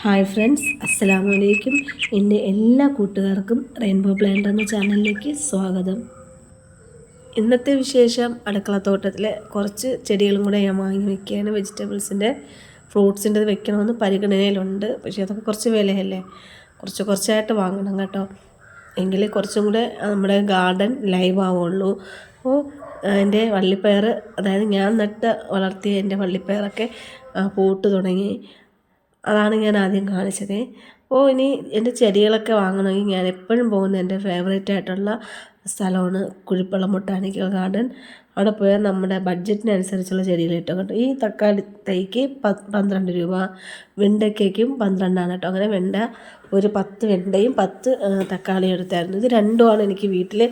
Hi friends, അസ്സലാമു അലൈക്കും. എൻ്റെ എല്ലാ കൂട്ടുകാർക്കും റെയിൻബോ പ്ലാന്റ് എന്ന ചാനലിലേക്ക് സ്വാഗതം. ഇന്നത്തെ വിശേഷം അടുക്കളത്തോട്ടത്തിലെ കുറച്ച് ചെടികളും കൂടെ ഞാൻ വാങ്ങി വയ്ക്കുകയാണ്. വെജിറ്റബിൾസിൻ്റെ ഫ്രൂട്ട്സിൻ്റെ വെക്കണമെന്ന് പരിഗണനയിലുണ്ട്. പക്ഷേ അതൊക്കെ കുറച്ച് വിലയല്ലേ, കുറച്ചായിട്ട് വാങ്ങണം കേട്ടോ, എങ്കിലേ കുറച്ചും കൂടെ നമ്മുടെ ഗാർഡൻ ലൈവ് ആവുള്ളൂ. അപ്പോൾ എൻ്റെ വള്ളിപ്പയർ, അതായത് ഞാൻ വളർത്തിയ എൻ്റെ വള്ളിപ്പയറൊക്കെ പൂട്ട് തുടങ്ങി. അതാണ് ഞാൻ ആദ്യം കാണിച്ചത്. അപ്പോൾ ഇനി എൻ്റെ ചെടികളൊക്കെ വാങ്ങണമെങ്കിൽ ഞാൻ എപ്പോഴും പോകുന്ന എൻ്റെ ഫേവറേറ്റ് ആയിട്ടുള്ള സ്ഥലമാണ് കുഴിപ്പള്ളം ബൊട്ടാണിക്കൽ ഗാർഡൻ. അവിടെ പോയാൽ നമ്മുടെ ബഡ്ജറ്റിനനുസരിച്ചുള്ള ചെടികൾ കിട്ടും കേട്ടോ. ഈ തക്കാളി തൈക്ക് 12 രൂപ, വെണ്ടയ്ക്കും 12 കേട്ടോ. അങ്ങനെ വെണ്ട ഒരു 10 വെണ്ടയും 10 തക്കാളിയും എടുത്തായിരുന്നു. ഇത് രണ്ടുമാണ് എനിക്ക് വീട്ടിൽ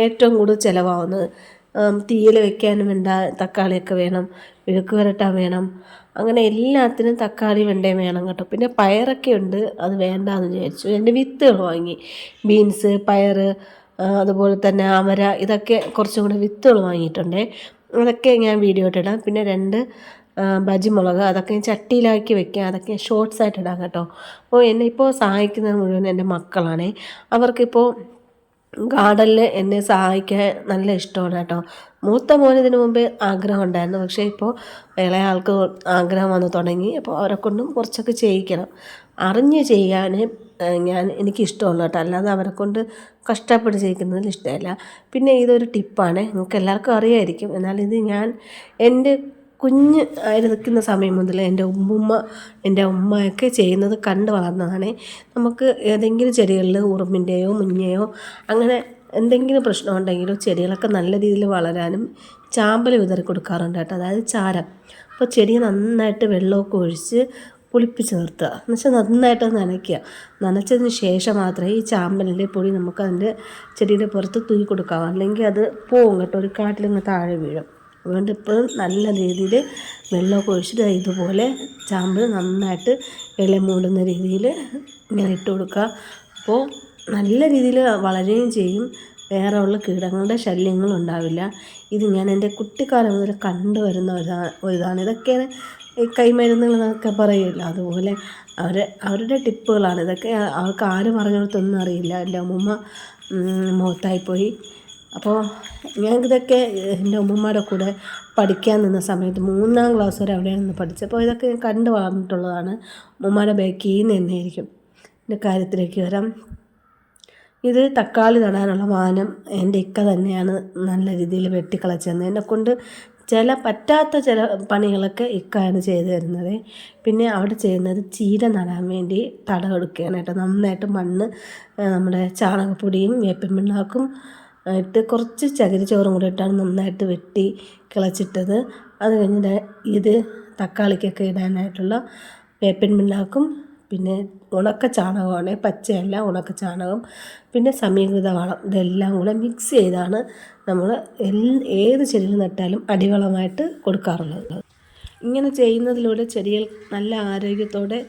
ഏറ്റവും കൂടുതൽ ചിലവാകുന്നത്. തീയിൽ വെക്കാനും വേണ്ട തക്കാളിയൊക്കെ വേണം, മെഴുക്ക് പുരട്ടാൻ വേണം, അങ്ങനെ എല്ലാത്തിനും തക്കാളി വെണ്ടയും വേണം കേട്ടോ. പിന്നെ പയറൊക്കെ ഉണ്ട്, അത് വേണ്ടാന്ന് വിചാരിച്ചു. എൻ്റെ വിത്തുകൾ വാങ്ങി, ബീൻസ്, പയർ, അതുപോലെ തന്നെ അമര, ഇതൊക്കെ കുറച്ചും കൂടെ വിത്തുകൾ വാങ്ങിയിട്ടുണ്ടേ. അതൊക്കെ ഞാൻ വീഡിയോ ഇട്ടിടാം. പിന്നെ 2 ബജിമുളക്, അതൊക്കെ ചട്ടിയിലാക്കി വെക്കാം, അതൊക്കെ ഷോർട്സ് ആയിട്ട് ഇടാം കേട്ടോ. അപ്പോൾ എന്നെ ഇപ്പോൾ സഹായിക്കുന്നത് മുഴുവൻ എൻ്റെ മക്കളാണേ. അവർക്കിപ്പോൾ ഗാർഡനിൽ എന്നെ സഹായിക്കാൻ നല്ല ഇഷ്ടമാണ് കേട്ടോ. മൂത്ത മോന് ഇതിനു മുമ്പേ ആഗ്രഹം ഉണ്ടായിരുന്നു, പക്ഷേ ഇപ്പോൾ ഇളയ ആൾക്ക് ആഗ്രഹം വന്ന് തുടങ്ങി. അപ്പോൾ അവരെ കൊണ്ടും കുറച്ചൊക്കെ ചെയ്യിക്കണം, അറിഞ്ഞ് ചെയ്യാൻ എനിക്കിഷ്ടമുള്ളൂ കേട്ടോ. അല്ലാതെ അവരെ കൊണ്ട് കഷ്ടപ്പെട്ട് ചെയ്യിക്കുന്നതിൽ ഇഷ്ടമല്ല. പിന്നെ ഇതൊരു ടിപ്പാണ്, നിങ്ങൾക്ക് എല്ലാവർക്കും അറിയാമായിരിക്കും, എന്നാൽ ഇത് ഞാൻ എൻ്റെ കുഞ്ഞ് നിൽക്കുന്ന സമയം മുതൽ എൻ്റെ ഉമ്മയൊക്കെ ചെയ്യുന്നത് കണ്ട് വളർന്നതാണ്. നമുക്ക് ഏതെങ്കിലും ചെടികളിൽ ഉറുമ്പിൻ്റെയോ മുഞ്ഞയോ അങ്ങനെ എന്തെങ്കിലും പ്രശ്നമുണ്ടെങ്കിലോ ചെടികളൊക്കെ നല്ല രീതിയിൽ വളരാനും ചാമ്പൽ വിതറി കൊടുക്കാറുണ്ട് കേട്ടോ, അതായത് ചാരം. അപ്പോൾ ചെടി നന്നായിട്ട് വെള്ളമൊക്കെ ഒഴിച്ച് പുളിപ്പിച്ച് നിർത്തുക, എന്നുവെച്ചാൽ നന്നായിട്ട് നനയ്ക്കുക. നനച്ചതിന് ശേഷം മാത്രമേ ഈ ചാമ്പലിൻ്റെ പൊടി നമുക്ക് അതിൻ്റെ ചെടിയുടെ പുറത്ത് തൂക്കി കൊടുക്കാവൂ, അല്ലെങ്കിൽ അത് പോവും കേട്ടോ, ഒരു കാട്ടിലിങ്ങ് താഴെ വീഴും. അതുകൊണ്ട് ഇപ്പോഴും നല്ല രീതിയിൽ വെള്ളമൊക്കെ ഒഴിച്ചിട്ട് ഇതുപോലെ ചാമ്പൽ നന്നായിട്ട് ഇല മൂടുന്ന രീതിയിൽ ഇങ്ങനെ ഇട്ട് കൊടുക്കുക. അപ്പോൾ നല്ല രീതിയിൽ വളരുകയും ചെയ്യും, വേറെ ഉള്ള കീടങ്ങളുടെ ശല്യങ്ങളും ഉണ്ടാവില്ല. ഇത് ഞാൻ എൻ്റെ കുട്ടിക്കാലം മുതൽ കണ്ടുവരുന്ന ഒരിതാണ്. ഇതൊക്കെയാണ് ഈ കൈമരുന്നുകളെന്നൊക്കെ പറയുമല്ലോ, അതുപോലെ അവരുടെ ടിപ്പുകളാണ് ഇതൊക്കെ. അവർക്ക് ആര് പറഞ്ഞു കൊടുത്തൊന്നും അറിയില്ല. എൻ്റെ അമ്മൂമ്മ മുഖത്തായിപ്പോയി. അപ്പോൾ ഞങ്ങൾക്കിതൊക്കെ എൻ്റെ ഉമ്മമാരുടെ കൂടെ പഠിക്കാൻ നിന്ന സമയത്ത് 3ാം ക്ലാസ് വരെ അവിടെയാണ് നിന്ന് പഠിച്ചപ്പോൾ ഇതൊക്കെ കണ്ട് വളർന്നിട്ടുള്ളതാണ്. ഉമ്മമാരുടെ ബാക്കിൽ നിന്ന് തന്നെയായിരിക്കും. എൻ്റെ കാര്യത്തിലേക്ക് വരാം. ഇത് തക്കാളി നടാനുള്ള വാനം എൻ്റെ ഇക്ക തന്നെയാണ് നല്ല രീതിയിൽ വെട്ടിക്കളച്ചത്. എന്നെക്കൊണ്ട് പറ്റാത്ത ചില പണികളൊക്കെ ഇക്കയാണ് ചെയ്തു തരുന്നത്. പിന്നെ അവിടെ ചെയ്യുന്നത് ചീര നടാൻ വേണ്ടി തടമെടുക്കാനായിട്ട് നന്നായിട്ട് മണ്ണ്, നമ്മുടെ ചാണകപ്പൊടിയും വേപ്പിൻ പിണ്ണാക്കും ഇട്ട് കുറച്ച് ചകിരിച്ചോറും കൂടെ ഇട്ടാണ് നന്നായിട്ട് വെട്ടി കിളച്ചിട്ടത്. അത് കഴിഞ്ഞ് ഇത് തക്കാളിക്കൊക്കെ ഇടാനായിട്ടുള്ള വേപ്പിൻ പിണ്ണാക്കും പിന്നെ ഉണക്ക ചാണകമാണ്, പച്ചയല്ല, ഉണക്ക ചാണകം, പിന്നെ സമീകൃത വളം, ഇതെല്ലാം കൂടെ മിക്സ് ചെയ്താണ് നമ്മൾ ഏത് ചെടികൾ നട്ടാലും അടിവളമായിട്ട് കൊടുക്കാറുള്ളത്. ഇങ്ങനെ ചെയ്യുന്നതിലൂടെ ചെടികൾ നല്ല ആരോഗ്യത്തോടെ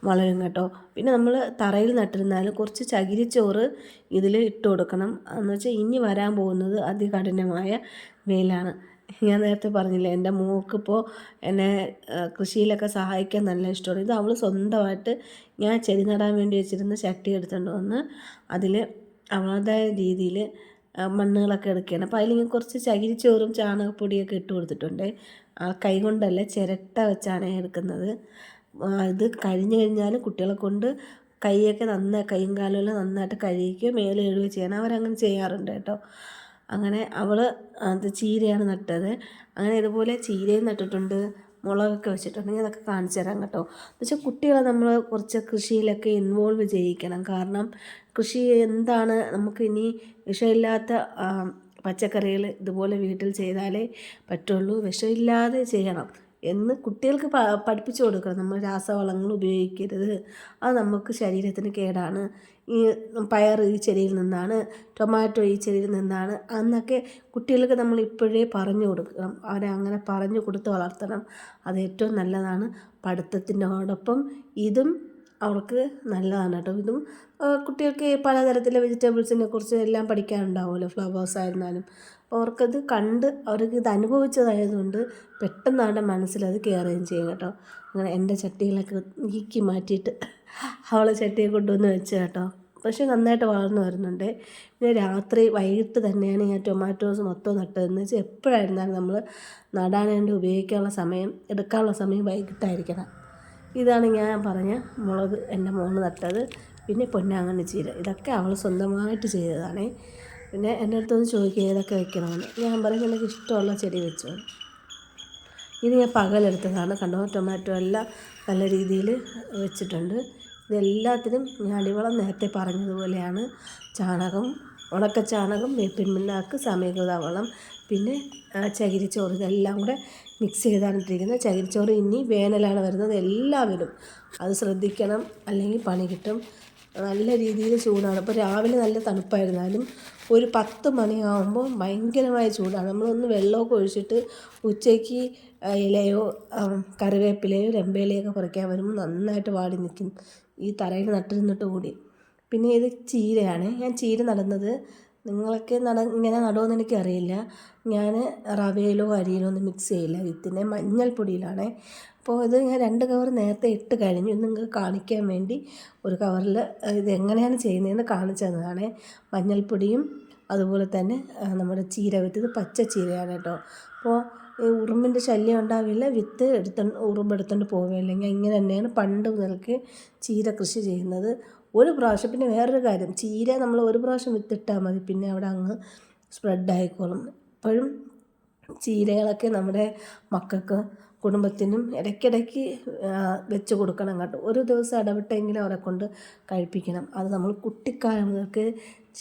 വളരും കേട്ടോ. പിന്നെ നമ്മൾ തറയിൽ നട്ടിരുന്നാലും കുറച്ച് ചകിരിച്ചോറ് ഇതിൽ ഇട്ട് കൊടുക്കണം, എന്ന് വെച്ചാൽ ഇനി വരാൻ പോകുന്നത് അതികഠിനമായ വെയിലാണ്. ഞാൻ നേരത്തെ പറഞ്ഞില്ലേ, എൻ്റെ മോൾക്കിപ്പോൾ എന്നെ കൃഷിയിലൊക്കെ സഹായിക്കാൻ നല്ല ഇഷ്ടമാണ്. ഇത് അവൾ സ്വന്തമായിട്ട് ഞാൻ ചെടി നടാൻ വേണ്ടി വെച്ചിരുന്ന ചട്ടി എടുത്തുകൊണ്ട് വന്ന് അതിൽ അവളുടേതായ രീതിയിൽ മണ്ണുകളൊക്കെ എടുക്കുകയാണ്. അപ്പോൾ അതിൽ കുറച്ച് ചകിരിച്ചോറും ചാണകപ്പൊടിയൊക്കെ ഇട്ട് കൊടുത്തിട്ടുണ്ട്. കൈ കൊണ്ടല്ല, ചിരട്ട വെച്ചാണ് എടുക്കുന്നത്. ഇത് കഴിഞ്ഞ് കഴിഞ്ഞാൽ കുട്ടികളെ കൊണ്ട് കൈയൊക്കെ കൈയും കാലുമെല്ലാം നന്നായിട്ട് കഴുകിക്കുകയോ മേലെ എഴുതുകയോ ചെയ്യണം. അവരങ്ങനെ ചെയ്യാറുണ്ട് കേട്ടോ. അങ്ങനെ അവൾ അത് ചീരയാണ് നട്ടത്. അങ്ങനെ ഇതുപോലെ ചീരയും നട്ടിട്ടുണ്ട്, മുളകൊക്കെ വെച്ചിട്ടുണ്ടെങ്കിൽ അതൊക്കെ കാണിച്ചു തരാം കേട്ടോ. എന്നുവെച്ചാൽ കുട്ടികളെ നമ്മൾ കുറച്ച് കൃഷിയിലൊക്കെ ഇൻവോൾവ് ചെയ്യിക്കണം. കാരണം കൃഷി എന്താണ്, നമുക്ക് ഇനി വിഷമില്ലാത്ത പച്ചക്കറികൾ ഇതുപോലെ വീട്ടിൽ ചെയ്താലേ പറ്റുള്ളൂ. വിഷമില്ലാതെ ചെയ്യണം എന്ന് കുട്ടികൾക്ക് പഠിപ്പിച്ചു കൊടുക്കണം. നമ്മൾ രാസവളങ്ങൾ ഉപയോഗിക്കരുത്, അത് നമുക്ക് ശരീരത്തിന് കേടാണ്. ഈ പയർ ഈ ചെടിയിൽ നിന്നാണ്, ടൊമാറ്റോ ഈ ചെടിയിൽ നിന്നാണ് എന്നൊക്കെ കുട്ടികൾക്ക് നമ്മൾ ഇപ്പോഴേ പറഞ്ഞു കൊടുക്കണം. അവരെ അങ്ങനെ പറഞ്ഞു കൊടുത്ത് വളർത്തണം. അത് ഏറ്റവും നല്ലതാണ്. പഠിത്തത്തിനോടൊപ്പം ഇതും അവർക്ക് നല്ലതാണ് കേട്ടോ. ഇതും കുട്ടികൾക്ക് പലതരത്തിലെ വെജിറ്റബിൾസിനെ കുറിച്ച് എല്ലാം പഠിക്കാനുണ്ടാവുമല്ലോ, ഫ്ലവേഴ്സ് ആയിരുന്നാലും. അപ്പോൾ അവർക്കത് കണ്ട് അവർക്ക് ഇത് അനുഭവിച്ചതായതുകൊണ്ട് പെട്ടെന്ന് അവരുടെ മനസ്സിലത് കയറുകയും ചെയ്യും കേട്ടോ. അങ്ങനെ എൻ്റെ ചട്ടികളൊക്കെ നീക്കി മാറ്റിയിട്ട് അവൾ ചട്ടിയെ കൊണ്ടുവന്ന് വെച്ച് കേട്ടോ. പക്ഷേ നന്നായിട്ട് വളർന്നു വരുന്നുണ്ട്. പിന്നെ രാത്രി വൈകിട്ട് തന്നെയാണ് ഞാൻ ടൊമാറ്റോസ് മൊത്തം നട്ടതെന്ന് വെച്ചാൽ എപ്പോഴായിരുന്നാലും നമ്മൾ നടാൻ വേണ്ടി ഉപയോഗിക്കാനുള്ള സമയം എടുക്കാനുള്ള സമയം വൈകിട്ടായിരിക്കണം. ഇതാണ് ഞാൻ പറഞ്ഞ മുളക് എൻ്റെ മോള് നട്ടത്. പിന്നെ പൊന്നാങ്കണ്ണി ചീര, ഇതൊക്കെ അവൾ സ്വന്തമായിട്ട് ചെയ്തതാണേ. പിന്നെ എൻ്റെ അടുത്തൊന്ന് ചോദിക്കുക ഏതൊക്കെ വെക്കണമെന്ന്. ഞാൻ പറയും എനിക്ക് ഇഷ്ടമുള്ള ചെടി വെച്ചോ. ഇത് ഞാൻ പകലെടുത്തതാണ്. കണ്ടോ, ടൊമാറ്റോ എല്ലാം നല്ല രീതിയിൽ വെച്ചിട്ടുണ്ട്. ഇതെല്ലാത്തിനും ഞാൻ അടിവളം നേരത്തെ പറഞ്ഞതുപോലെയാണ്. ചാണകം, ഉണക്ക ചാണകം, വേപ്പിൻ പിണ്ണാക്ക്, സമീകൃത വളം, പിന്നെ ചകിരിച്ചോറ്, ഇതെല്ലാം കൂടെ മിക്സ് ചെയ്താണ് ഇട്ടിരിക്കുന്നത്. ചകിരിച്ചോറ് ഇനി വേനലാണ് വരുന്നത്, എല്ലാവരും അത് ശ്രദ്ധിക്കണം, അല്ലെങ്കിൽ പണി കിട്ടും. നല്ല രീതിയിൽ ചൂടാണ്. ഇപ്പോൾ രാവിലെ നല്ല തണുപ്പായിരുന്നാലും ഒരു 10 മണിയാകുമ്പോൾ ഭയങ്കരമായ ചൂടാണ്. നമ്മളൊന്ന് വെള്ളമൊക്കെ ഒഴിച്ചിട്ട് ഉച്ചയ്ക്ക് ഇലയോ കറിവേപ്പിലയോ രമ്പയിലയൊക്കെ പറിക്കാൻ വരുമ്പോൾ നന്നായിട്ട് വാടി നിൽക്കും, ഈ തറയിൽ നട്ടിരുന്നിട്ട് കൂടി. പിന്നെ ഇത് ചീരയാണ്. ഞാൻ ചീര നടുന്നത് നിങ്ങളൊക്കെ ഇങ്ങനെ നടുമെന്ന് എനിക്കറിയില്ല. ഞാൻ റവയിലോ അരിയിലോ ഒന്നും മിക്സ് ചെയ്യില്ല, വിത്തിനെ മഞ്ഞൾപ്പൊടിയിലാണ്. അപ്പോൾ ഇത് ഞാൻ 2 കവർ നേരത്തെ ഇട്ട് കഴിഞ്ഞു. നിങ്ങൾക്ക് കാണിക്കാൻ വേണ്ടി ഒരു കവറിൽ ഇതെങ്ങനെയാണ് ചെയ്യുന്നതെന്ന് കാണിച്ചു തന്നതാണ്. മഞ്ഞൾപ്പൊടിയും അതുപോലെ തന്നെ നമ്മുടെ ചീര വിത്ത്, ഇത് പച്ച ചീരയാണ് കേട്ടോ. അപ്പോൾ ഉറുമ്പിൻ്റെ ശല്യം ഉണ്ടാവില്ല, വിത്ത് ഉറുമ്പെടുത്തുകൊണ്ട് പോവുകയില്ല. ഞാൻ ഇങ്ങനെ തന്നെയാണ് പണ്ട് മുതൽക്ക് ചീര കൃഷി ചെയ്യുന്നത്. ഒരു പ്രാവശ്യം, പിന്നെ വേറൊരു കാര്യം, ചീര നമ്മൾ ഒരു പ്രാവശ്യം വിത്തിട്ടാൽ മതി, പിന്നെ അവിടെ അങ്ങ് സ്പ്രെഡ് ആയിക്കോളും. ഇപ്പോഴും ചീരകളൊക്കെ നമ്മുടെ മക്കൾക്ക് കുടുംബത്തിനും ഇടയ്ക്കിടയ്ക്ക് വെച്ച് കൊടുക്കണം കേട്ടോ. ഒരു ദിവസം ഇടവിട്ടെങ്കിലും അവരെ കൊണ്ട് കഴിപ്പിക്കണം. അത് നമ്മൾ കുട്ടിക്കാലം മുതൽക്ക്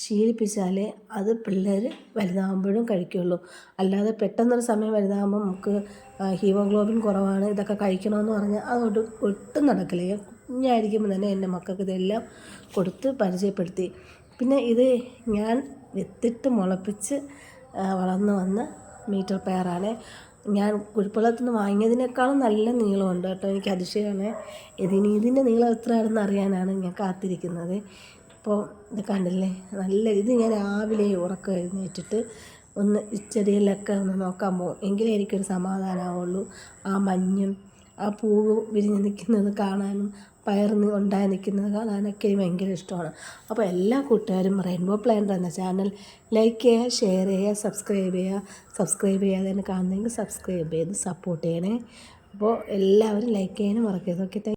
ശീലിപ്പിച്ചാലേ അത് പിള്ളേർ വലുതാകുമ്പോഴും കഴിക്കുകയുള്ളൂ. അല്ലാതെ പെട്ടെന്നൊരു സമയം വലുതാകുമ്പോൾ നമുക്ക് ഹീമോഗ്ലോബിൻ കുറവാണ്, ഇതൊക്കെ കഴിക്കണമെന്ന് പറഞ്ഞാൽ അത് ഒട്ടും നടക്കില്ല. കുഞ്ഞായിരിക്കുമ്പോൾ തന്നെ എൻ്റെ മക്കൾക്ക് ഇതെല്ലാം കൊടുത്ത് പരിചയപ്പെടുത്തി. പിന്നെ ഇത് ഞാൻ വിത്തിട്ട് മുളപ്പിച്ച് വളർന്നു വന്ന മീറ്റർ പയറാണ്. ഞാൻ കുഴിപ്പള്ളത്തിൽ നിന്ന് വാങ്ങിയതിനേക്കാളും നല്ല നീളമുണ്ട് കേട്ടോ. എനിക്ക് അതിശയമാണ്. ഇതിൻ്റെ നീളം എത്രയാണെന്ന് അറിയാനാണ് ഞാൻ കാത്തിരിക്കുന്നത്. ഇപ്പോൾ ഇത് കണ്ടില്ലേ, ഇത് ഞാൻ രാവിലെ ഉറക്കം എഴുന്നേറ്റിട്ട് ഒന്ന് ചെടിയിലൊക്കെ ഒന്ന് നോക്കാൻ പോകും, എങ്കിലേ എനിക്കൊരു സമാധാനമാവുള്ളൂ. ആ മഞ്ഞും ആ പൂവ് വിരിഞ്ഞ് നിൽക്കുന്നത് കാണാനും പയർന്ന് ഉണ്ടായി നിൽക്കുന്നത് കാണാനൊക്കെ എനിക്ക് ഭയങ്കര ഇഷ്ടമാണ്. അപ്പോൾ എല്ലാ കൂട്ടുകാരും റെയിൻബോ പ്ലാന്റ് എന്ന ചാനൽ ലൈക്ക് ചെയ്യുക, ഷെയർ ചെയ്യുക, സബ്സ്ക്രൈബ് ചെയ്യാതെ തന്നെ കാണുന്നെങ്കിൽ സബ്സ്ക്രൈബ് ചെയ്ത് സപ്പോർട്ട് ചെയ്യണേ. അപ്പോൾ എല്ലാവരും ലൈക്ക് ചെയ്യാനും മറക്കരുത്. Okay, thank you.